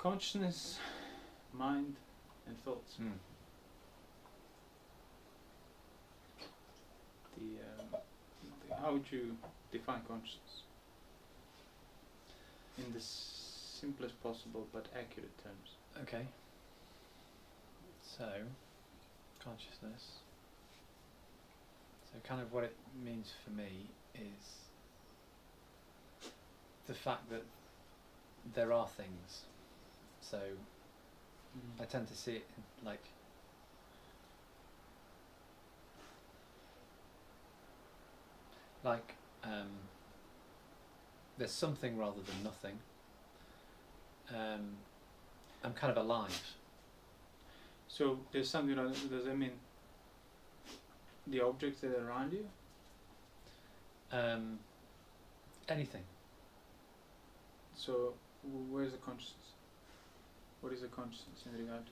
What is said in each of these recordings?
Consciousness, mind, and thoughts. How would you define consciousness in the simplest possible but accurate terms? Okay. So, consciousness. So kind of what it means for me is the fact that there are things. So I tend to see it like there's something rather than nothing. I'm kind of alive. So there's something. Does that mean the objects that are around you? Anything. So where's the consciousness? What is the consciousness in regard to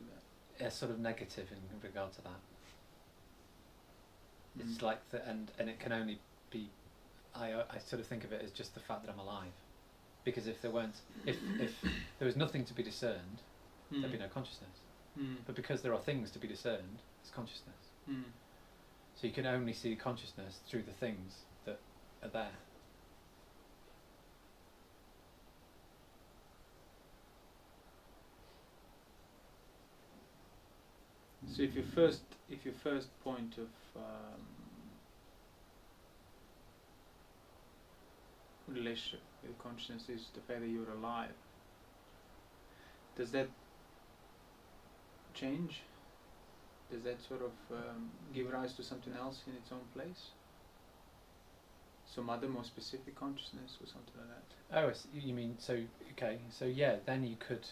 that? Sort of negative in regard to that. It's like and it can only be. I sort of think of it as just the fact that I'm alive, because if there was nothing to be discerned, there'd be no consciousness. But because there are things to be discerned, it's consciousness. So you can only see consciousness through the things that are there. So if your first point of relationship with consciousness is the fact that you're alive, does that change? Does that sort of give rise to something else in its own place? Some other more specific consciousness or something like that? Oh, you mean, so, okay, so yeah, then you could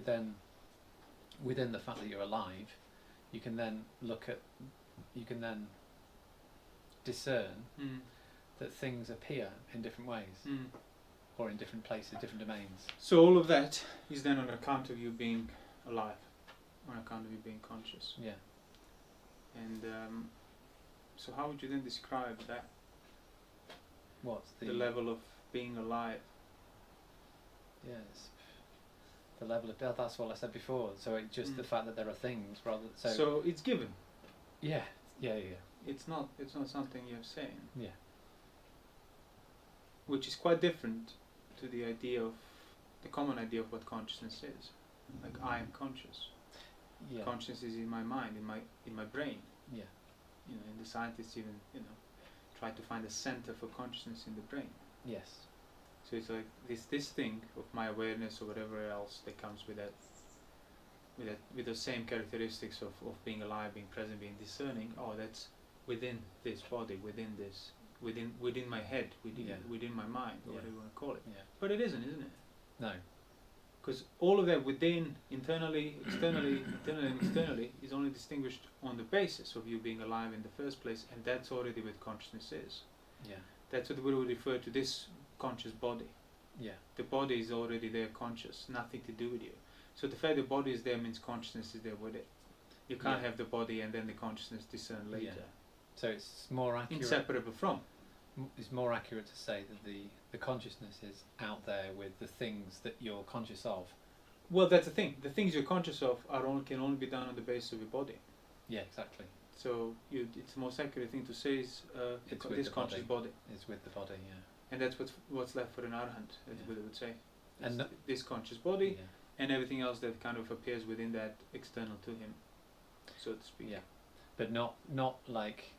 then, within the fact that you're alive, you can then discern that things appear in different ways, or in different places, different domains. So all of that is then on account of you being alive, on account of you being conscious. Yeah. And so how would you then describe that? What's the level of being alive? Yes. The level of that's what I said before. So it's just the fact that there are things rather. So it's given. Yeah. It's not something you're saying. Yeah. Which is quite different to the common idea of what consciousness is. Like, I am conscious. Yeah. Consciousness is in my mind, in my brain. Yeah. And the scientists even try to find a center for consciousness in the brain. Yes. So it's like this thing of my awareness or whatever else that comes with that, with the same characteristics of being alive, being present, being discerning. Oh, that's within this body, within my head, within my mind, or whatever you want to call it. Yeah. But it isn't it? No. Because all of that within, internally, externally, and externally is only distinguished on the basis of you being alive in the first place, and that's already what consciousness is. Yeah. That's what we would refer to this conscious body. Yeah. The body is already there, conscious, nothing to do with you. So the fact the body is there means consciousness is there with it. You can't have the body and then the consciousness discern later. Yeah. So it's more accurate. Inseparable from. It's more accurate to say that the consciousness is out there with the things that you're conscious of. Well, that's the thing. The things you're conscious of can only be done on the basis of your body. Yeah, exactly. So it's the most accurate thing to say is this conscious body. It's with the body, yeah. And that's what's left for an arahant, as Buddha would say. And this conscious body, and everything else that kind of appears within that, external to him, so to speak. Yeah, but not like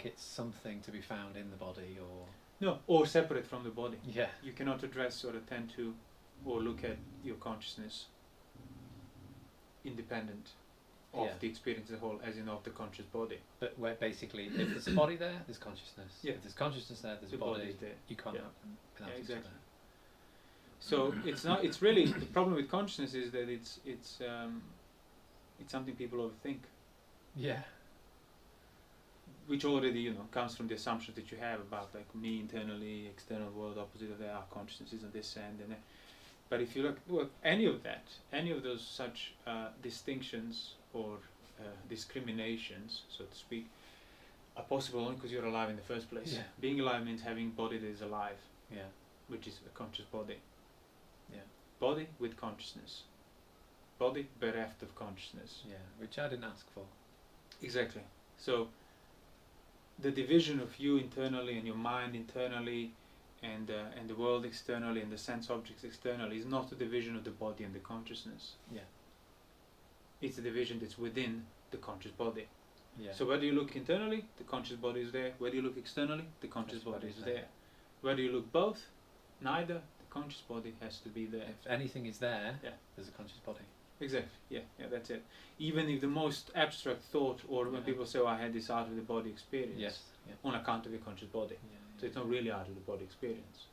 it's something to be found in the body, or no, or separate from the body. Yeah. You cannot address or attend to or look at your consciousness independent of the experience as a whole, as in of the conscious body. But where basically, if there's a body there, there's consciousness. Yeah. If there's consciousness there, there's a body. There. You can't have them without each other. So it's not. It's really the problem with consciousness is that it's something people overthink. Yeah. Which already comes from the assumptions that you have about like me internally, external world, opposite of that. Our consciousness is on this end and that. But if you look any of those such distinctions or discriminations, so to speak, are possible only because you're alive in the first place. Yeah. Being alive means having a body that is alive. Yeah. Which is a conscious body. Yeah. body with consciousness, body bereft of consciousness. Yeah, which I didn't ask for. Exactly. So the division of you internally and your mind internally and the world externally and the sense objects externally is not a division of the body and the consciousness. Yeah. It's a division that's within the conscious body. Yeah. So whether you look internally, the conscious body is there. Whether you look externally, the conscious body is there. Whether you look both, neither, the conscious body has to be there. If anything is there, yeah, there's a conscious body. Exactly. Yeah, that's it. Even if the most abstract thought, or when people say, "Oh, I had this out of the body experience," yes, yeah, on account of the conscious body. Yeah, so it's not really out of the body experience.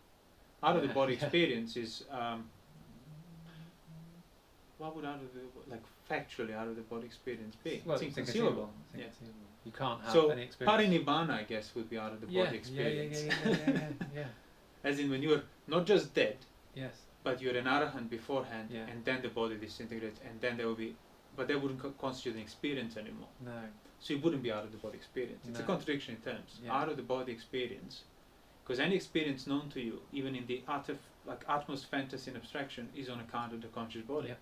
Out of the body experience is what would out of the factually out of the body experience be? Well, it's inconceivable. It's inconceivable. You can't have so any experience. Parinibbana, I guess, would be out of the body experience. Yeah. As in when you're not just dead, yes, but you're an arahant beforehand, yeah, and then the body disintegrates, and then there will be, but that wouldn't constitute an experience anymore. No. So it wouldn't be out of the body experience. It's a contradiction in terms. Yeah. Out of the body experience, because any experience known to you, even in the utmost fantasy and abstraction, is on account of the conscious body. Yeah.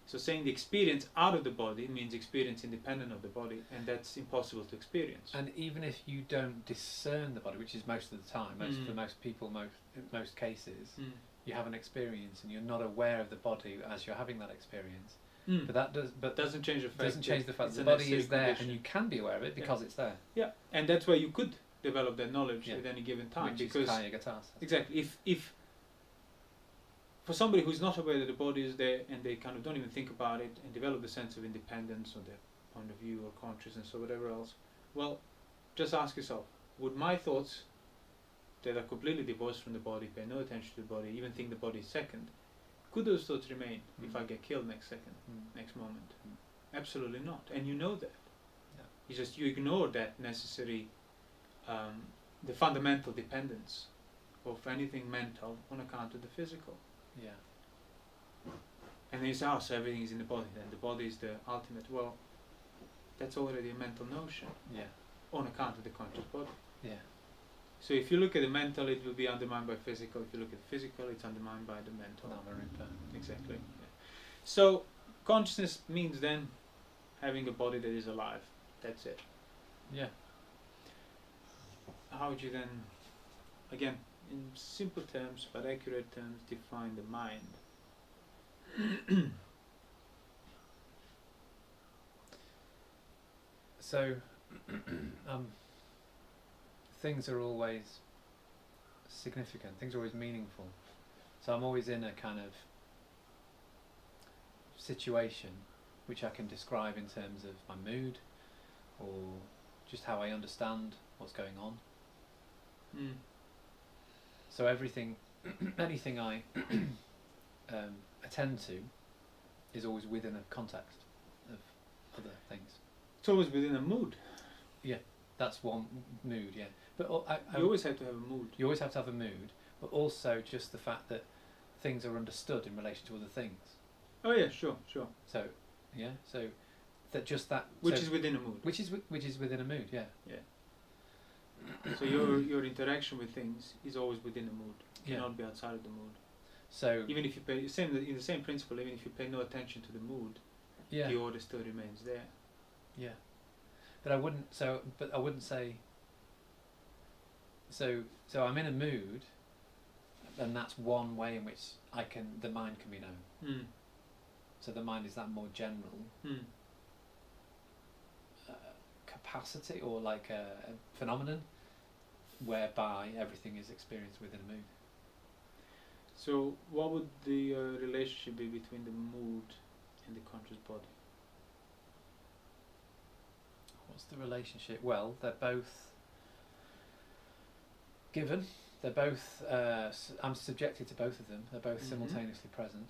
So saying the experience out of the body means experience independent of the body, and that's impossible to experience. And even if you don't discern the body, which is most of the time, for most people, in most cases, you have an experience and you're not aware of the body as you're having that experience. But that doesn't change the fact. Doesn't change the fact that the body is there, and you can be aware of it because it's there. Yeah, and that's where you could develop that knowledge at any given time. Which because is Kaya Gatas. Exactly. If for somebody who's not aware that the body is there and they kind of don't even think about it and develop the sense of independence or their point of view or consciousness or whatever else, well, just ask yourself, would my thoughts that are completely divorced from the body, pay no attention to the body, even think the body is second, could those thoughts remain if I get killed next second, next moment? Absolutely not. And you know that. Yeah. It's just you ignore that necessary, the fundamental dependence of anything mental on account of the physical. Yeah. And then you say, oh, so everything is in the body, then the body is the ultimate. Well, that's already a mental notion. Yeah. On account of the conscious body. Yeah. So if you look at the mental, it will be undermined by physical. If you look at physical, it's undermined by the mental. Exactly. Yeah. So consciousness means then having a body that is alive. That's it. Yeah. How would you then, again, in simple terms but accurate terms, define the mind? So, things are always significant, things are always meaningful. So I'm always in a kind of situation which I can describe in terms of my mood or just how I understand what's going on. So everything, anything I attend to is always within a context of other things. It's always within a mood. Yeah, that's one mood, yeah. But you always have to have a mood. You always have to have a mood, but also just the fact that things are understood in relation to other things. Oh yeah, sure. So, yeah, so that just that... Which is within a mood. Which is within a mood, yeah. Yeah. So your interaction with things is always within a mood. It cannot be outside of the mood. So even if you pay in the same principle, even if you pay no attention to the mood, the order still remains there. Yeah. But I wouldn't say. So I'm in a mood, and that's one way in which the mind can be known. So the mind is that more general capacity or like a phenomenon whereby everything is experienced within a mood. So what would the relationship be between the mood and the conscious body? What's the relationship? Well, they're both given. They're both. I'm subjected to both of them. They're both simultaneously present.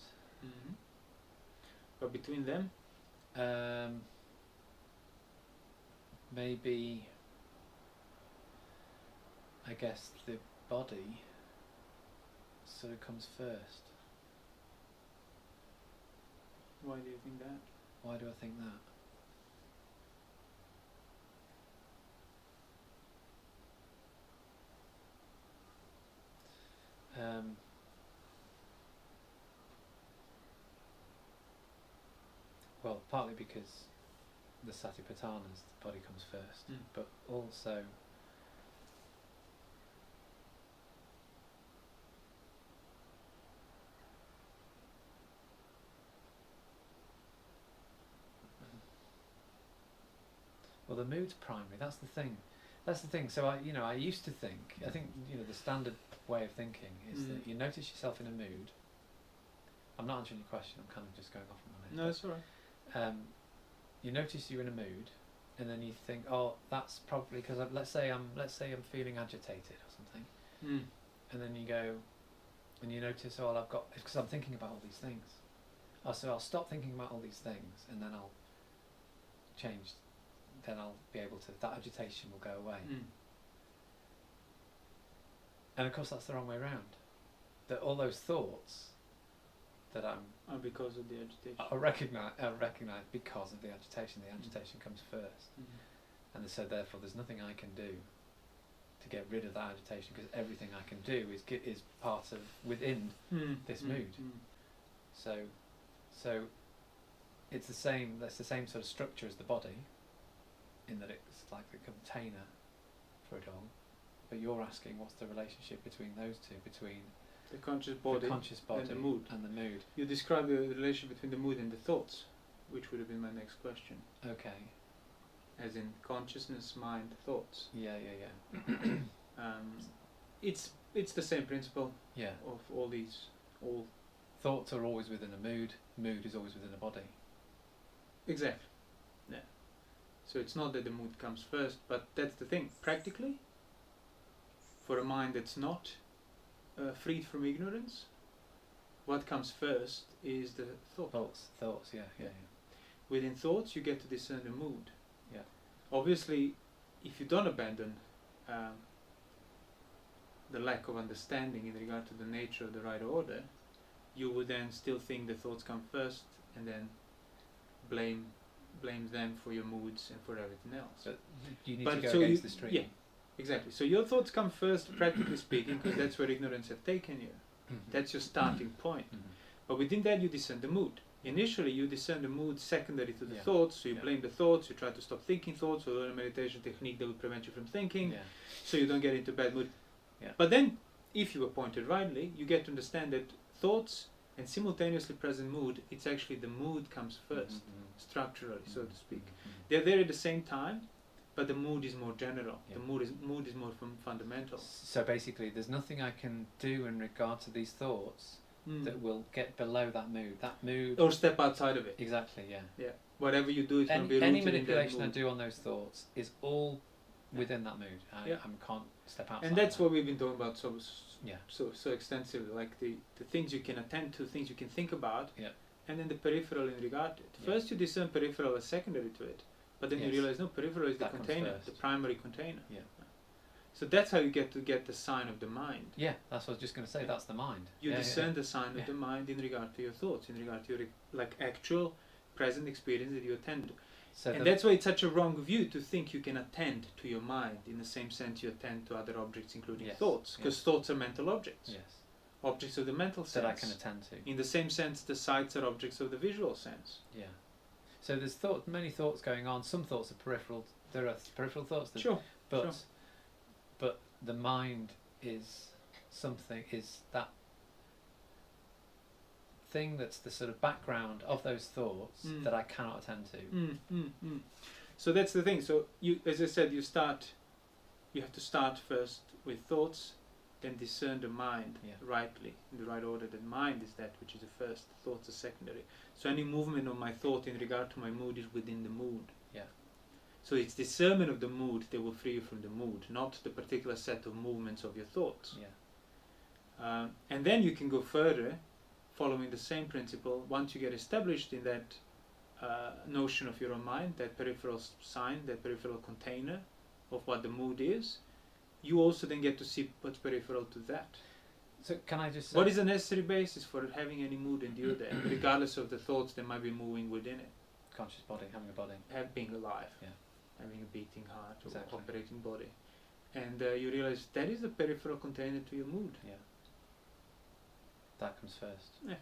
But between them, maybe. I guess the body sort of comes first. Why do you think that? Why do I think that? partly because the Satipatthanas, the body comes first, but also well, the mood's primary. That's the thing. So I used to think. I think the standard way of thinking is that you notice yourself in a mood. I'm not answering your question. I'm kind of just going off on it. No, that's all right. You notice you're in a mood, and then you think, oh, that's probably because let's say I'm feeling agitated or something, and then you go, and you notice, oh, I've got, because I'm thinking about all these things. So I'll stop thinking about all these things, and then I'll change. Then I'll be able to. That agitation will go away. And of course, that's the wrong way around. That all those thoughts that are because of the agitation. I recognise because of the agitation. The agitation comes first, and so therefore there's nothing I can do to get rid of that agitation, because everything I can do is part of within this mood. So it's the same. That's the same sort of structure as the body, in that it's like the container for it all. But you're asking, what's the relationship between those two, between the conscious body and the mood. You describe the relationship between the mood and the thoughts, which would have been my next question. Okay. As in consciousness, mind, thoughts. Yeah. It's the same principle. Yeah. Of all these, all thoughts are always within a mood. Mood is always within a body. Exactly. Yeah. So it's not that the mood comes first, but that's the thing. Practically, for a mind that's not freed from ignorance, what comes first is the thought. Thoughts. Yeah. Within thoughts, you get to discern the mood. Yeah. Obviously, if you don't abandon the lack of understanding in regard to the nature of the right order, you would then still think the thoughts come first, and then blame them for your moods and for everything else. But you need to go against the stream. Yeah, exactly. So your thoughts come first, practically speaking, because that's where ignorance has taken you. That's your starting point. But within that, you discern the mood. Initially, you discern the mood secondary to the thoughts, so you blame the thoughts, you try to stop thinking thoughts, or learn a meditation technique that will prevent you from thinking, so you don't get into bad mood. Yeah. But then, if you appointed rightly, you get to understand that thoughts and simultaneously present mood, it's actually the mood comes first, structurally, so to speak. They're there at the same time, but the mood is more general. The mood is more fundamental. So basically, there's nothing I can do in regard to these thoughts that will get below that mood. That mood, or step outside of it. Exactly. Yeah. Yeah. Whatever you do is going to be rooted any manipulation in that I do on those thoughts is all within that mood. I can't step outside. And that's what we've been talking about so extensively, like the things you can attend to, things you can think about, and then the peripheral in regard to it. First you discern peripheral as secondary to it, but then you realize, no, peripheral is the container, the primary container. Yeah. So that's how you get the sign of the mind. Yeah, that's what I was just going to say, that's the mind. You discern the sign of the mind in regard to your thoughts, in regard to your actual present experience that you attend to. So and that's why it's such a wrong view to think you can attend to your mind in the same sense you attend to other objects, including thoughts, because thoughts are mental objects. Yes. Objects of the mental sense. That I can attend to. In the same sense, the sights are objects of the visual sense. Yeah. So there's many thoughts going on. Some thoughts are peripheral. There are peripheral thoughts. But the mind is that thing that's the sort of background of those thoughts that I cannot attend to. So that's the thing. So you, as I said, you have to start first with thoughts, then discern the mind rightly, in the right order. That mind is that which is the first, thoughts are secondary. So any movement of my thought in regard to my mood is within the mood. Yeah. So it's discernment of the mood that will free you from the mood, not the particular set of movements of your thoughts. Yeah. And then you can go further, following the same principle. Once you get established in that notion of your own mind, that peripheral sign, that peripheral container of what the mood is, you also then get to see what's peripheral to that. So can I just say, what is the necessary basis for having any mood endure there, regardless of the thoughts that might be moving within it? Conscious body, having a body. Being alive, having a beating heart or operating body. And you realize that is the peripheral container to your mood. Yeah. That comes first. Yeah.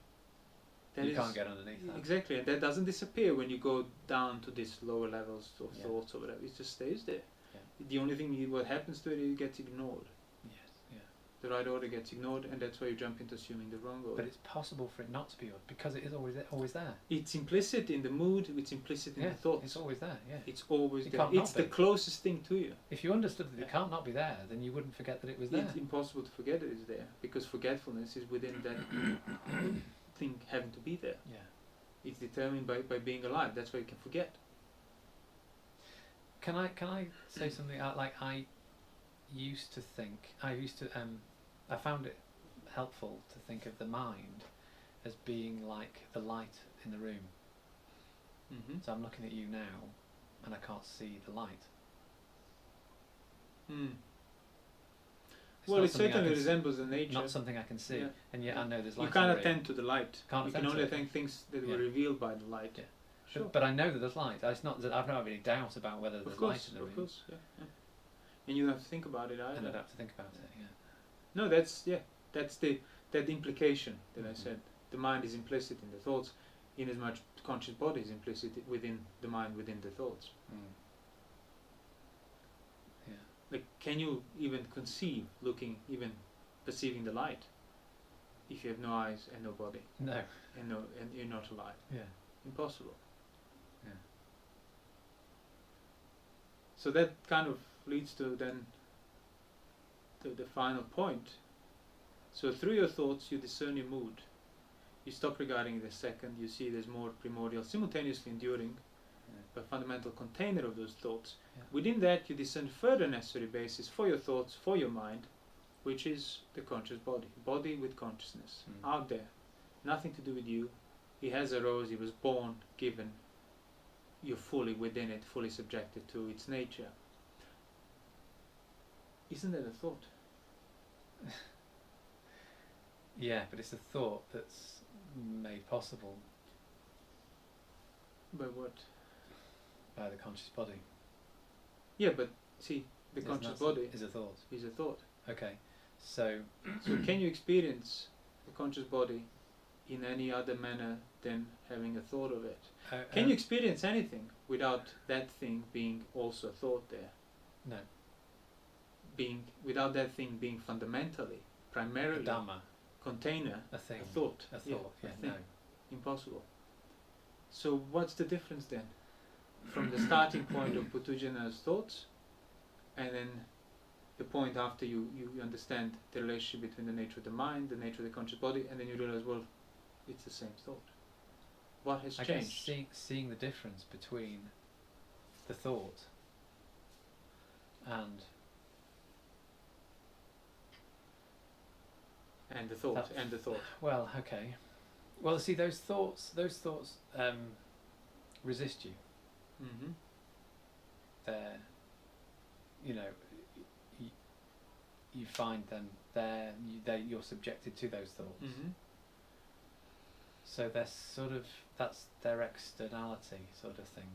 You can't get underneath that. Exactly, and that doesn't disappear when you go down to these lower levels of Yeah. thoughts or whatever. It just stays there. Yeah. The only thing what happens to it, it gets ignored. Yes, yeah. The right order gets ignored, and that's why you jump into assuming the wrong order. But it's possible for it not to be because it is always there. It's implicit in the mood. It's implicit in Yeah, the thoughts. it's always there. Yeah. It's always It there. can't not It's the be. closest thing to you. If you understood that Yeah. it can't not be there, then you wouldn't forget that it was there. It's impossible to forget it is there, because forgetfulness is within that thing having to be there. Yeah. It's determined by being alive. That's why you can forget. Can I say something? Like I used to think. I found it helpful to think of the mind as being like the light in the room. Mm-hmm. So I'm looking at you now, and I can't see the light. Mm. It's Well, not it something I certainly can resembles the nature. Not something I can see, Yeah. and yet I know there's light. You in can't the room. attend to the light. Can't you can attend only to it. attend things that Yeah. were revealed by the light. Yeah. Sure. But I know that there's light. It's not that I've not had any doubt about whether there's Of course, light in the room. of course, yeah, yeah. And you don't have to think about it either. And I'd have to think about it. Yeah. No, that's that implication that I Mhm. said. The mind is implicit in the thoughts, in as much conscious body is implicit within the mind, within the thoughts. Mm. Yeah. Like, can you even conceive even perceiving the light if you have no eyes and no body No. and you're not alive? Yeah. Impossible. Yeah. So that kind of leads to then the final point. So through your thoughts you discern your mood. You stop regarding it as second, you see it as more primordial, simultaneously enduring, Yeah. a fundamental container of those thoughts. Yeah. Within that you discern further necessary basis for your thoughts, for your mind, which is the conscious body with consciousness, out there, nothing to do with you. He has arose, he was born, given, you're fully within it, fully subjected to its nature. Isn't that a thought? Yeah, but it's a thought that's made possible By what? by the conscious body. Yeah, but see, the Isn't conscious that body is a thought. is a thought. Okay, so So can you experience the conscious body in any other manner than having a thought of it? Can you experience anything without that thing being also a thought there? No, Without that thing being fundamentally, primarily, Dhamma, container, a thing, a thought. a thought. Yeah, a thing. no. Impossible. So what's the difference then? From the starting point of Putujana's thoughts, and then the point after you understand the relationship between the nature of the mind, the nature of the conscious body, and then you realize, well, it's the same thought. What has I guess changed? seeing the difference between the thought and And the thought, that- and the thought. well, okay. Well, see, those thoughts resist you. Mm-hmm. They're, you know, you find them there. You're subjected to those thoughts. Mm-hmm. So they're sort of, that's their externality sort of thing.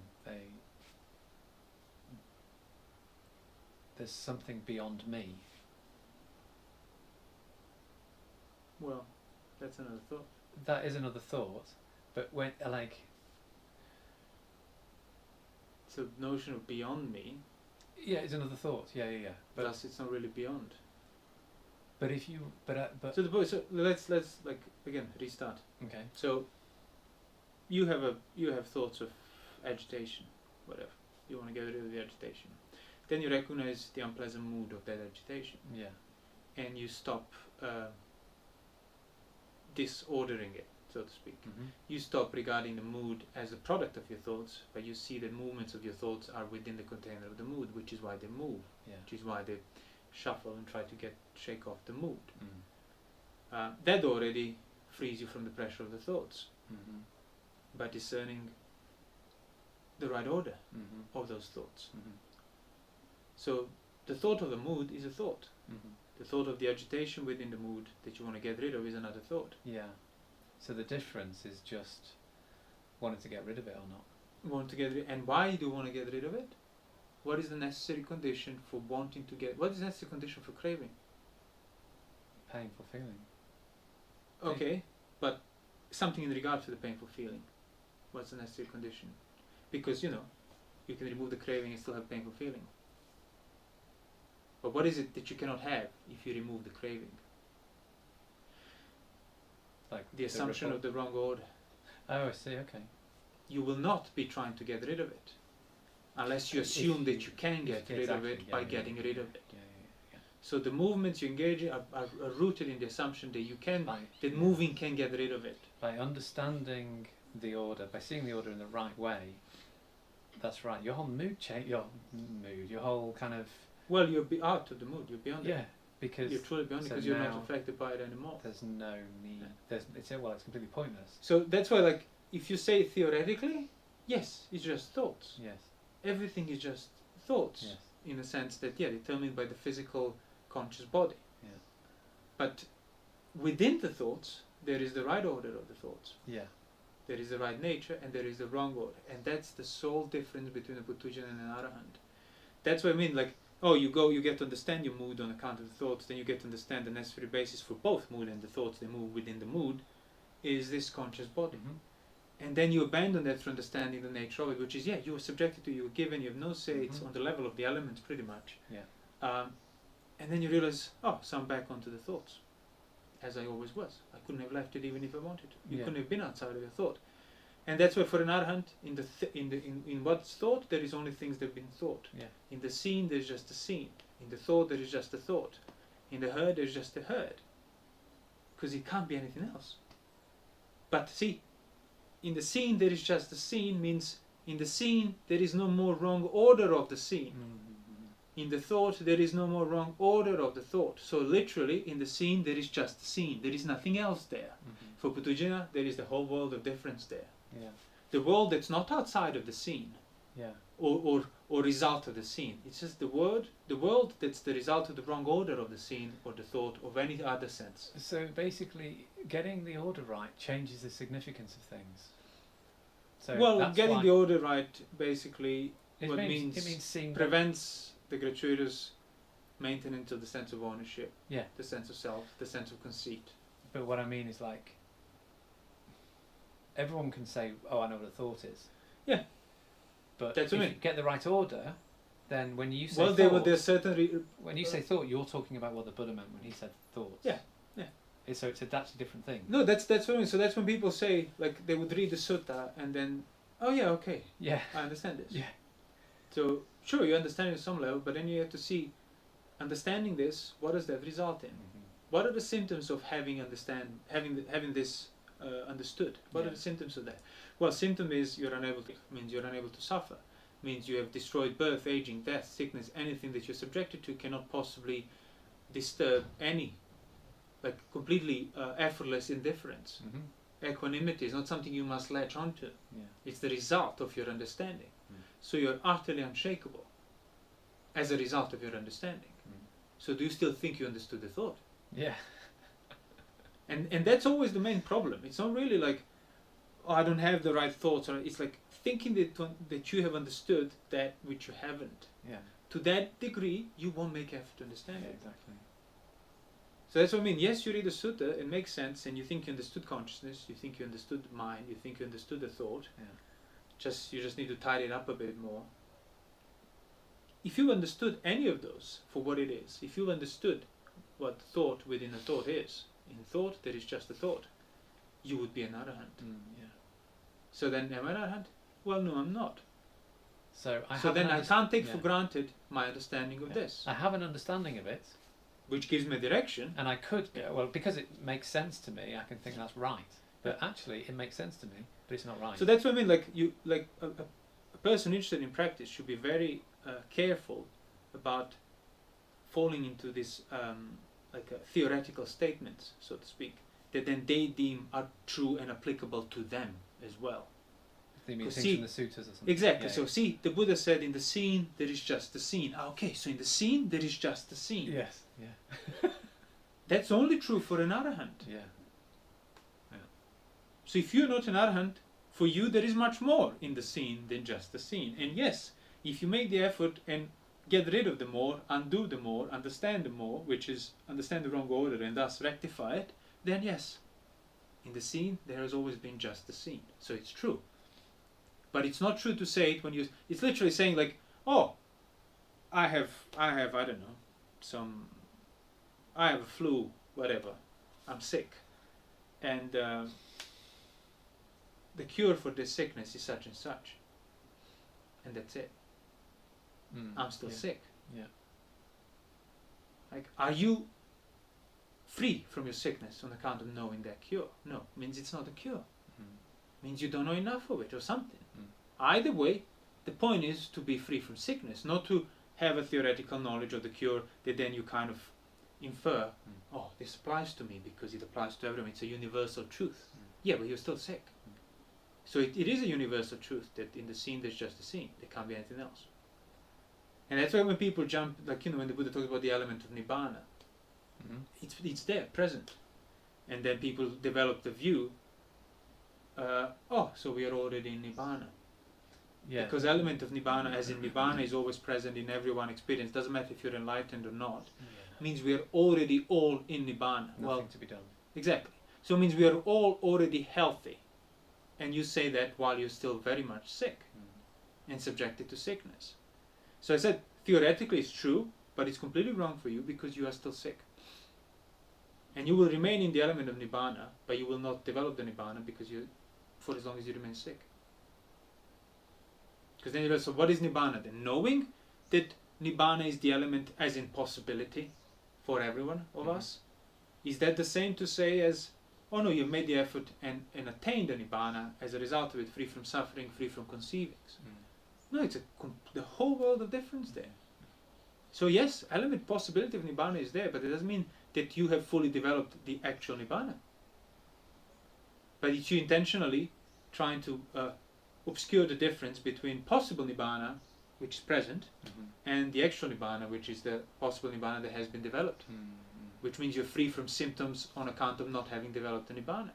There's something beyond me. Well, that's another thought. That is another thought, but when So the notion of beyond me, yeah, it's another thought. Yeah. But thus it's not really beyond. but if you but So let's like again restart. okay. So you have thoughts of agitation, whatever. You want to get rid of the agitation. Then you recognize the unpleasant mood of that agitation, Yeah. and you stop disordering it, so to speak. Mm-hmm. You stop regarding the mood as a product of your thoughts, but you see that movements of your thoughts are within the container of the mood, which is why they move, Yeah. which is why they shuffle and try to shake off the mood. Mm. That already frees you from the pressure of the thoughts Mm-hmm. by discerning the right order Mm-hmm. of those thoughts. Mm-hmm. So the thought of the mood is a thought. Mm-hmm. The thought of the agitation within the mood that you want to get rid of is another thought. Yeah. So the difference is just wanting to get rid of it or not. Want to get rid, and why do you want to get rid of it? What is the necessary condition for wanting to get? What is the necessary condition for craving? Painful feeling. Okay, but something in regard to the painful feeling. What's the necessary condition? Because, you know, you can remove the craving and still have painful feeling. But what is it that you cannot have if you remove the craving? Like the assumption of the wrong order. Oh, I see, okay. You will not be trying to get rid of it unless you assume that you can get rid of it by getting rid of it. So the movements you engage in are rooted in the assumption that you can, that moving can get rid of it. By understanding the order, by seeing the order in the right way, that's right. Your whole mood change, your whole kind of... Well, you'll be out of the mood, you're beyond it. Yeah, because... You're truly beyond it because you're not affected by it anymore. There's no need. It's completely pointless. So that's why, like, if you say theoretically, yes, it's just thoughts. Yes. Everything is just thoughts. Yes. In a sense that, determined by the physical conscious body. Yeah. But within the thoughts, there is the right order of the thoughts. Yeah. There is the right nature and there is the wrong order. And that's the sole difference between a Putujan and an Arahant. That's what I mean, like, you get to understand your mood on account of the thoughts, then you get to understand the necessary basis for both mood and the thoughts that move within the mood is this conscious body. Mm-hmm. And then you abandon that for understanding the nature of it, which is, you are subjected to, you are given, you have no say, it's on the level of the elements pretty much. Yeah. And then you realize, so I'm back onto the thoughts, as I always was. I couldn't have left it even if I wanted to. You couldn't have been outside of your thought. And that's why for an Arahant, in what's thought, there is only things that have been thought. Yeah. In the seen, there is just a seen. In the thought, there is just a thought. In the heard, there is just a heard. Because it can't be anything else. But see, in the seen, there is just a seen, means in the seen, there is no more wrong order of the seen. Mm-hmm. In the thought, there is no more wrong order of the thought. So literally, in the seen, there is just the seen. There is nothing else there. Mm-hmm. For Putujana, there is the whole world of difference there. Yeah. The world that's not outside of the scene, or result of the scene. It's just the world that's the result of the wrong order of the scene or the thought of any other sense. So basically, getting the order right changes the significance of things. So getting the order right basically it means prevents the gratuitous maintenance of the sense of ownership, the sense of self, the sense of conceit. But what I mean is, like, everyone can say, I know what a thought is. Yeah. But if you get the right order, then when you say when you say thought, you're talking about what the Buddha meant when he said thoughts. Yeah. So it's that's a different thing. No, that's what I mean. So that's when people say, like, they would read the sutta and then, I understand this. Yeah. So sure, you understand it at some level, but then you have to see, understanding this, what does that result in? Mm-hmm. What are the symptoms of having this understood? What are the symptoms of that? Well, symptom is means you're unable to suffer. Means you have destroyed birth, aging, death, sickness, anything that you're subjected to cannot possibly disturb any, like, completely effortless indifference. Mm-hmm. Equanimity is not something you must latch onto. Yeah. It's the result of your understanding. Mm. So you're utterly unshakable as a result of your understanding. Mm. So do you still think you understood the thought? Yeah. And that's always the main problem. It's not really like, I don't have the right thoughts. Or it's like thinking that you have understood that which you haven't. Yeah. To that degree, you won't make effort to understand it. Exactly. So that's what I mean. Yes, you read the sutta, it makes sense, and you think you understood consciousness, you think you understood mind, you think you understood the thought. Yeah. You just need to tidy it up a bit more. If you understood any of those for what it is, if you understood what thought within a thought is, in thought there is just a thought, you would be an Arahant. So then, am I an Arahant? Well, no, I'm not. So then I can't take for granted my understanding of this. I have an understanding of it, which gives me direction. And I could, because it makes sense to me, I can think that's right. But actually, it makes sense to me, but it's not right. So that's what I mean. Like a person interested in practice should be very careful about falling into this theoretical statements, so to speak, that then they deem are true and applicable to them as well. They mean things in the suttas or something. Exactly. Yeah. So see, the Buddha said, in the scene there is just the scene. Okay, so in the scene there is just the scene. Yes. Yeah. That's only true for an Arahant. Yeah. So if you're not an Arahant, for you there is much more in the scene than just the scene. And yes, if you make the effort and get rid of the more, undo the more, understand the more, which is understand the wrong order and thus rectify it, then yes, In the seen, there has always been just the seen. So it's true. But it's not true to say it when you... It's literally saying like, oh, I have, I don't know, I have a flu, whatever. I'm sick. And the cure for this sickness is such and such. And that's it. I'm still sick. Yeah. Like, are you free from your sickness on account of knowing that cure? No, means it's not a cure. Means you don't know enough of it or something. Either way, the point is to be free from sickness, not to have a theoretical knowledge of the cure that then you kind of infer, oh, this applies to me because it applies to everyone. It's a universal truth. Yeah, but you're still sick. So it is a universal truth that in the seen there's just the seen. There can't be anything else. And that's why when people jump, like, when the Buddha talks about the element of Nibbana, it's there, present. And then people develop the view, so we are already in Nibbana. Yeah. Because element of Nibbana, as in Nibbana, is always present in everyone's experience. Doesn't matter if you're enlightened or not. Means we are already all in Nibbana. Nothing to be done. Exactly. So it means we are all already healthy. And you say that while you're still very much sick and subjected to sickness. So I said, theoretically it's true, but it's completely wrong for you because you are still sick. And you will remain in the element of Nibbana, but you will not develop the Nibbana because for as long as you remain sick. Because then you realize, so what is Nibbana then? Knowing that Nibbana is the element as in possibility for everyone of us? Is that the same to say as, oh no, you've made the effort and attained the Nibbana as a result of it, free from suffering, free from conceivings? No, it's the whole world of difference there. So yes, element possibility of Nibbana is there, but it doesn't mean that you have fully developed the actual Nibbana. But it's you intentionally trying to obscure the difference between possible Nibbana, which is present, and the actual Nibbana, which is the possible Nibbana that has been developed. Which means you're free from symptoms on account of not having developed the Nibbana.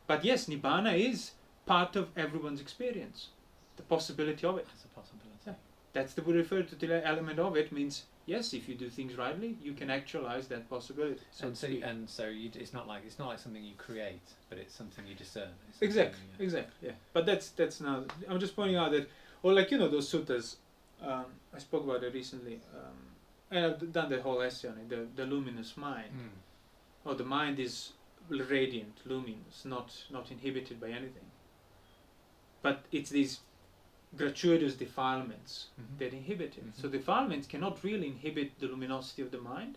But yes, Nibbana is part of everyone's experience. The possibility of it. That's a possibility. Yeah. That's the Buddha referred to the element of it, means yes, if you do things rightly, you can actualize that possibility. So it's not like something you create, but it's something you discern. Exactly. Yeah. But that's now. I'm just pointing out that, or like those suttas. I spoke about it recently, and I've done the whole essay on it. The luminous mind. Oh, the mind is radiant, luminous, not inhibited by anything. But it's these gratuitous defilements that inhibit it. So defilements cannot really inhibit the luminosity of the mind,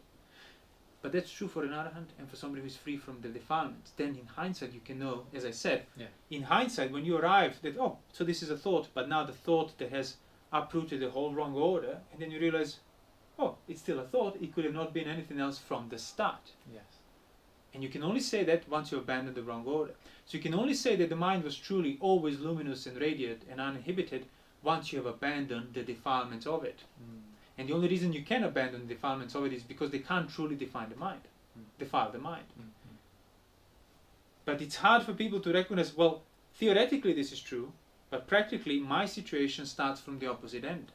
but that's true for an arahant and for somebody who is free from the defilements. Then in hindsight you can know, as I said, in hindsight when you arrive that, oh, so this is a thought, but now the thought that has uprooted the whole wrong order, and then you realize, oh, it's still a thought, it could have not been anything else from the start. Yes. And you can only say that once you abandon the wrong order. So you can only say that the mind was truly always luminous and radiant and uninhibited once you have abandoned the defilements of it. And the only reason you can abandon the defilements of it is because they can't truly defile the mind. But it's hard for people to recognize, well, theoretically this is true, but practically my situation starts from the opposite end.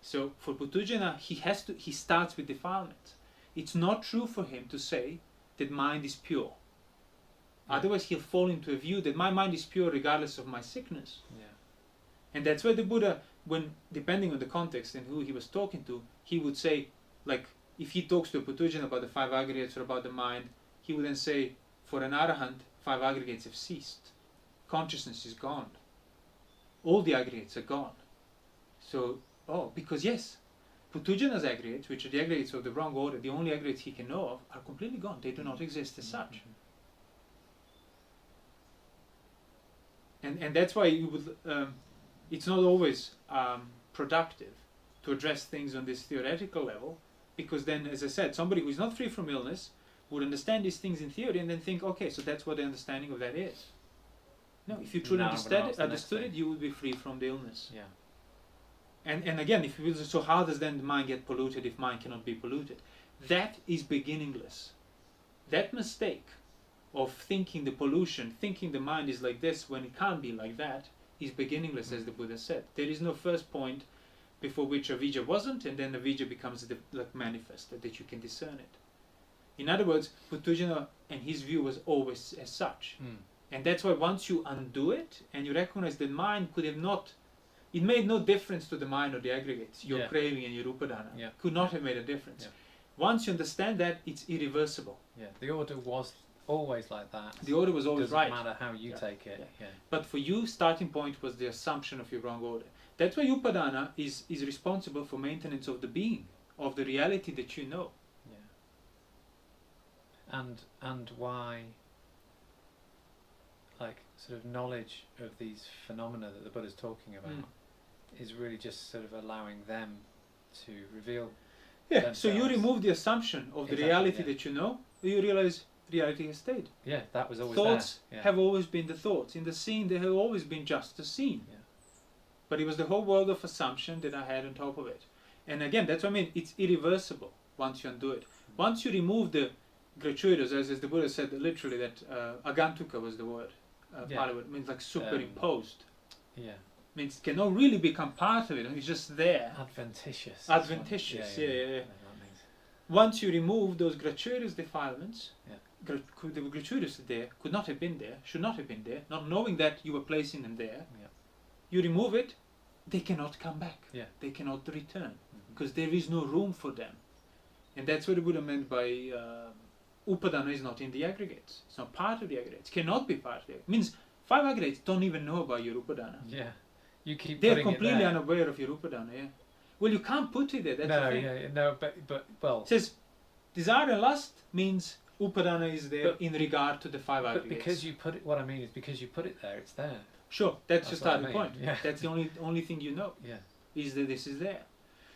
So for Putujana, he starts with defilements. It's not true for him to say that mind is pure. Otherwise he'll fall into a view that my mind is pure regardless of my sickness. And that's why the Buddha, when depending on the context and who he was talking to, he would say, like, if he talks to a Putujana about the five aggregates or about the mind, he would then say, for an arahant, five aggregates have ceased. Consciousness is gone. All the aggregates are gone. So, because yes, Putujana's aggregates, which are the aggregates of the wrong order, the only aggregates he can know of, are completely gone. They do not exist as such. And that's why you would, it's not always productive to address things on this theoretical level, because then, as I said, somebody who is not free from illness would understand these things in theory and then think, okay, so that's what the understanding of that is. No, if you truly understood it, you would be free from the illness. And again, if you will, so how does then the mind get polluted if mind cannot be polluted? That is beginningless. That mistake of thinking the pollution, thinking the mind is like this when it can't be like that, is beginningless, as the Buddha said. There is no first point before which avijja wasn't, and then avijja becomes like manifested, that you can discern it. In other words, Puttujana and his view was always as such. And that's why once you undo it and you recognize that mind could have not, it made no difference to the mind or the aggregates, your craving and your upadana could not have made a difference. Once you understand that, it's irreversible. The order was always like that. The order was always right. Doesn't matter how you take it. But for you, starting point was the assumption of your wrong order. That's why upadana is responsible for maintenance of the being, of the reality that you know. And why, like, sort of knowledge of these phenomena that the Buddha's talking about is really just sort of allowing them to reveal themselves. So you remove the assumption of the reality that you know, you realize reality has stayed. That was always thoughts there. have always been the thoughts. In the scene, they have always been just the scene. But it was the whole world of assumption that I had on top of it. And again, that's what I mean, it's irreversible once you undo it. Once you remove the gratuitous, as the Buddha said literally, that agantuka was the word, Pali word, means like superimposed. Means it cannot really become part of it, it's just there. Adventitious. Once you remove those gratuitous defilements, they were gratuitous there, could not have been there, should not have been there, not knowing that you were placing them there, you remove it, they cannot come back. They cannot return, because there is no room for them. And that's what the Buddha meant by upadana is not in the aggregates. It's not part of the aggregates. It cannot be part of the aggregates. It means 5 aggregates don't even know about your upadana. You keep They're completely unaware of your upadana. Well, you can't put it there. That's the thing. But well. It says desire and lust means upadana is there in regard to the 5 aggregates. But because you put it, what I mean is because you put it there, it's there. Sure, that's your starting point. That's the only thing you know. Is that this is there.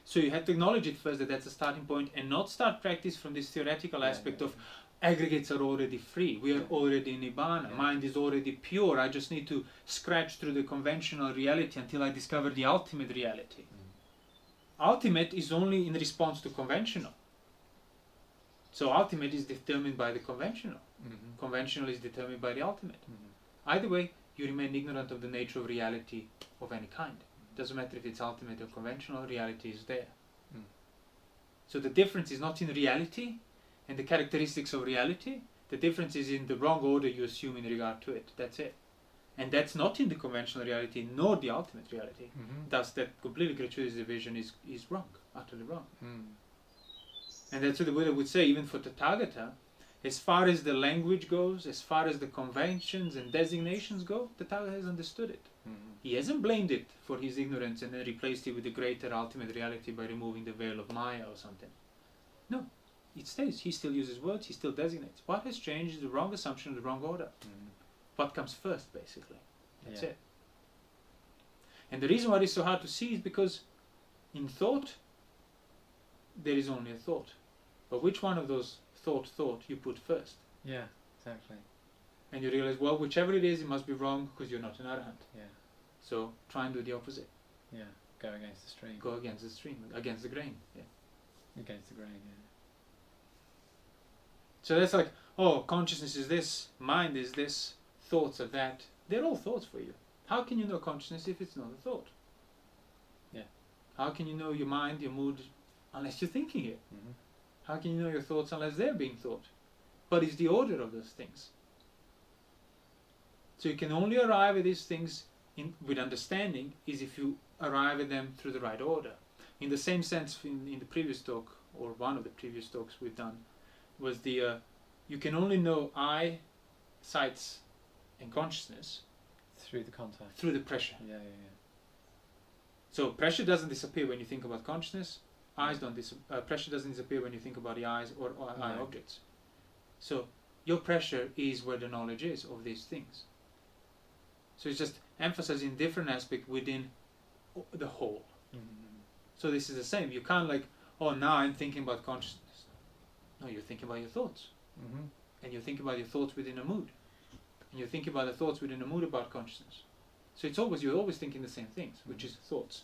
So you have to acknowledge it first, that that's the starting point, and not start practice from this theoretical aspect of aggregates are already free. We are already in Nibbana. Mind is already pure. I just need to scratch through the conventional reality until I discover the ultimate reality. Ultimate is only in response to conventional. So ultimate is determined by the conventional. Conventional is determined by the ultimate. Either way, you remain ignorant of the nature of reality of any kind. Doesn't matter if it's ultimate or conventional, reality is there. So the difference is not in reality and the characteristics of reality. The difference is in the wrong order you assume in regard to it. That's it. And that's not in the conventional reality nor the ultimate reality. Thus that completely gratuitous division is wrong, utterly wrong. And that's what the Buddha would say, even for Tathagata, as far as the language goes, as far as the conventions and designations go, Tathagata has understood it. He hasn't blamed it for his ignorance and then replaced it with the greater ultimate reality by removing the veil of Maya or something. No, it stays. He still uses words, he still designates. What has changed is the wrong assumption of the wrong order. What comes first, basically. That's it. And the reason why it's so hard to see is because in thought, there is only a thought. But which one of those thought you put first? Exactly. And you realize, well, whichever it is, it must be wrong because you're not an arahant. So try and do the opposite. Go against the stream. Go against the stream, against the grain. Against the grain, So that's like, oh, consciousness is this, mind is this, thoughts are that. They're all thoughts for you. How can you know consciousness if it's not a thought? How can you know your mind, your mood, unless you're thinking it? How can you know your thoughts unless they're being thought? But it's the order of those things. So you can only arrive at these things with understanding is if you arrive at them through the right order. In the same sense, in the previous talk, or one of the previous talks we've done, was the you can only know I, sights, and consciousness through the contact, through the pressure. So pressure doesn't disappear when you think about consciousness. Eyes don't pressure doesn't disappear when you think about the eyes or eye objects. So your pressure is where the knowledge is of these things. So it's just emphasizing different aspect within the whole. So this is the same. You can't like, oh, now I'm thinking about consciousness. No, you're thinking about your thoughts. And you're thinking about your thoughts within a mood. And you're thinking about the thoughts within a mood about consciousness. So it's always, you're always thinking the same things, which is thoughts.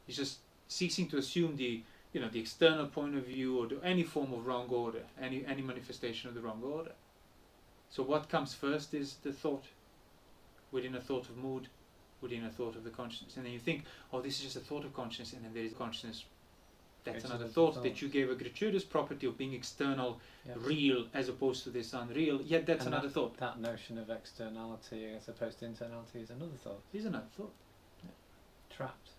It's just ceasing to assume the external point of view or any form of wrong order, any manifestation of the wrong order. So what comes first is the thought, within a thought of mood, within a thought of the consciousness. And then you think, oh, this is just a thought of consciousness, and then there is consciousness That's Which another is thought, the that you gave a gratuitous property of being external, Yep. real, as opposed to this unreal. Yet that's And another thought. That notion of externality as opposed to internality is another thought. Is another thought. Trapped.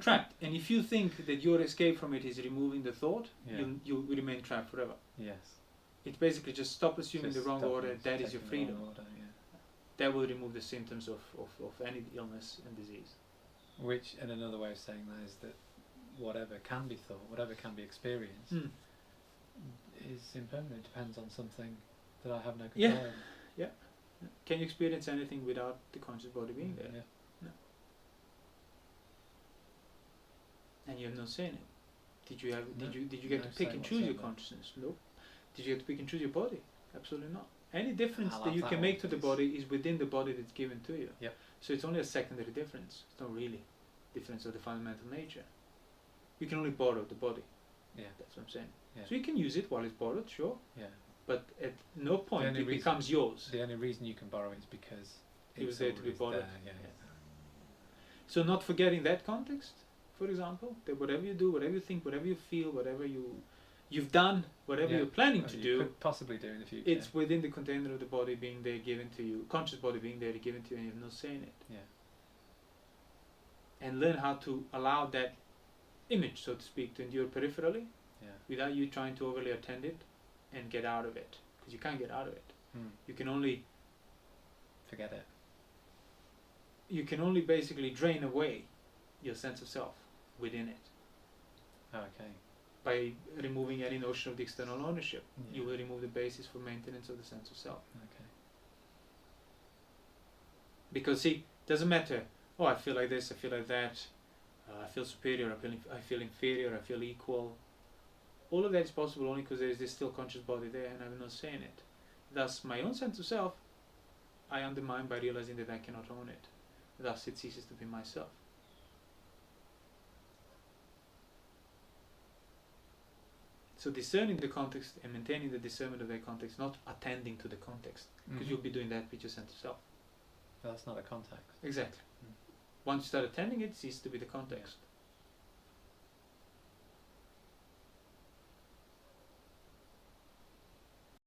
Trapped. And if you think that your escape from it is removing the thought, Yeah. you'll remain trapped forever. Yes. It's basically just stop assuming Just the wrong stop order. it, That is your taking the freedom. wrong order, yeah. That will remove the symptoms of any illness and disease. Which, and another way of saying that is that whatever can be thought, whatever can be experienced, is impermanent. It depends on something that I have no control Yeah. over. Yeah. Can you experience anything without the conscious body being there? Yeah. And you have no say in it. Did you No, get no to pick say and choose your whatsoever. consciousness? No. Did you get to pick and choose your body? Absolutely not. Any difference I that love you that can one, make to the please. body is within the body that's given to you. Yep. So it's only a secondary difference. It's not really difference of the fundamental nature. You can only borrow the body. Yeah. That's what I'm saying. Yeah. So you can use it while it's borrowed, sure. Yeah. But at no point only it reason- becomes yours. The only reason you can borrow it is because It was it's there to be always borrowed. there, yeah. Yeah. So not forgetting that context, for example, that whatever you do, whatever you think, whatever you feel, whatever you've done, whatever Yeah. you're planning Well, to you do, could possibly do in the future. it's within the container of the body being there, given to you, conscious body being there, given to you, and you have no say in it. Yeah. And learn how to allow that image, so to speak, to endure peripherally, Yeah. without you trying to overly attend it and get out of it, because you can't get out of it. You can only Forget it. basically drain away your sense of self within it Oh, okay. by removing any notion of the external ownership. Yeah. You will remove the basis for maintenance of the sense of self. Okay. Because see, doesn't matter. Oh, I feel like this. I feel like that. I feel superior. I feel inferior. I feel equal. All of that is possible only because there is this still conscious body there, and I have no say in it. Thus, my own sense of self, I undermine by realizing that I cannot own it. Thus, it ceases to be myself. So discerning the context and maintaining the discernment of that context, not attending to the context, because you'll be doing that with your sense of self. But that's not a context. Exactly. Mm. Once you start attending it, it ceases to be the context.